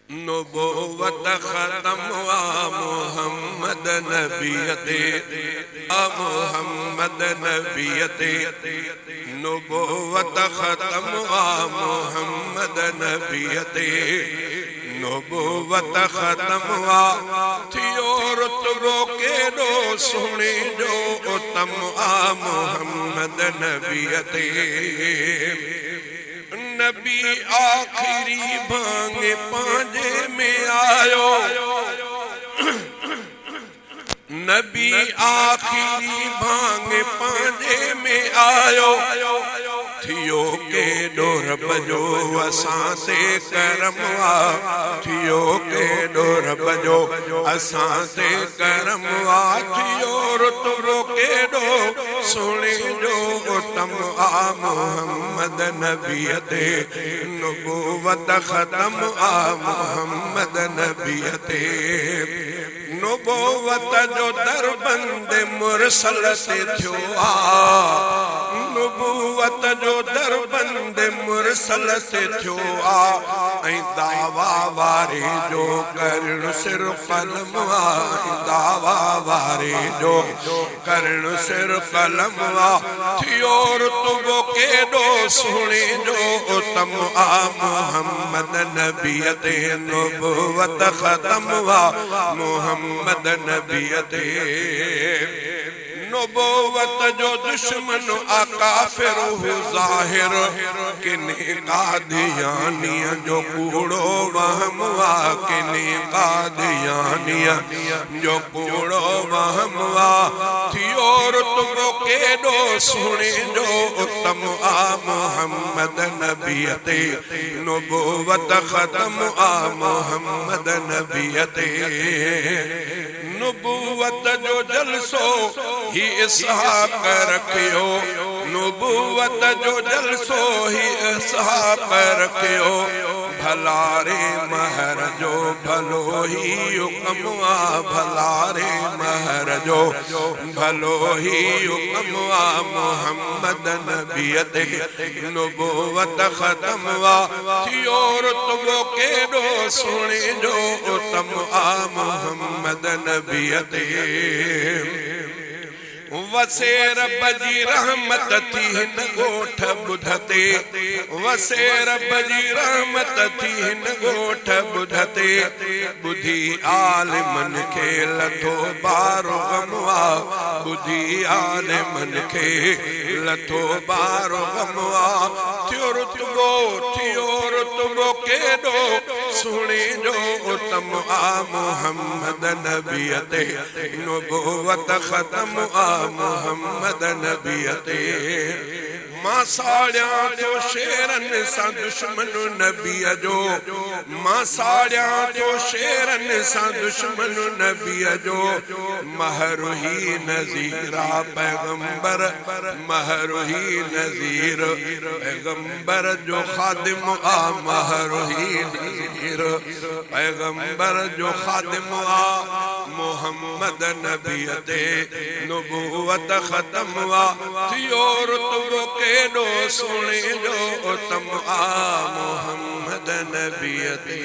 नबूवत खत्म वा मोहम्मद नबीयते आ मोहम्मद नबीयते नबूवत खत्म वा मोहम्मद नबीयते नबूवत खत्म वा थियो रुतबो केॾो सुहिणे जो उत्तम आ मोहम्मद नबीयते नबी आखिरी भांगे पांजे में आयो नबी आखिरी भांगे पांजे में आयो थियो केॾो रब जो असां ते करम आ थियो केॾो रब जो असां ते करम आ थियो रुतबो केॾो सुहिणे जो उत्तम आ मोहम्मद नबीयते नबूवत खत्म आ मोहम्मद नबीयते नबूवत जो दरबंद मुरसल से थियो आ नबूवत जो दरबंद मुरसल से थियो आ ऐं दावा वारे जो करण सिर कलम आ दावा वारे जो करण सिर कलम आ थियो रुतबो केॾो सुहिणे जो उत्तम आ मोहम्मद नबीयते नबूवत खत्म आ मोहम्मद नबीयते नबूवत जो दुश्मन आ काफिर हो ज़ाहिर किने कादियानिया जो कूड़ो वहम आ किने कादियानिया जो कूड़ो वहम आ थियो रुतबो केॾो सुहिणे जो उत्तम आ मोहम्मद नबीयते नबूवत खत्म आ मोहम्मद नबीयते नबूवत जो जलसो ही इसहाक रखियो नबूवत जो जलसो ही इसहाक रखियो भलारे महर जो भलो ही हुक्म आ भलारे महर जो भलो ही हुक्म आ मोहम्मद नबीयते नबूवत खत्म आ थियो रुतबो केॾो सुहिणे जो उत्तम आ मोहम्मद नबीयते वसे रब जी रहमत थी हिन ॻोठ ॿुधते वसे रब जी रहमत थी हिन ॻोठ ॿुधते ॿुधी आलिमन खे लथो बारो गम आ ॿुधी आलिमन खे लथो बारो गम आ थियो रुतबो केॾो सुहिणे जो उत्तम आ मोहम्मद नबीयते नबूवत खत्म आ मोहम्मद नबीयते मां साड़ियां थो शेरन सां दुश्मन नबीअ जो मां साड़ियां थो शेरन सां दुश्मन नबीअ जो महरु ही नज़ीरा पैगंबर महरु ही नज़ीर पैगंबर जो खादिम आ महरु ही नज़ीर पैगंबर जो खादिम आ मोहम्मद नबीयते नबूवत खत्म आ थियो रुतबो केॾो सुहिणे जो उत्तम आ मोहम्मद नबीयते।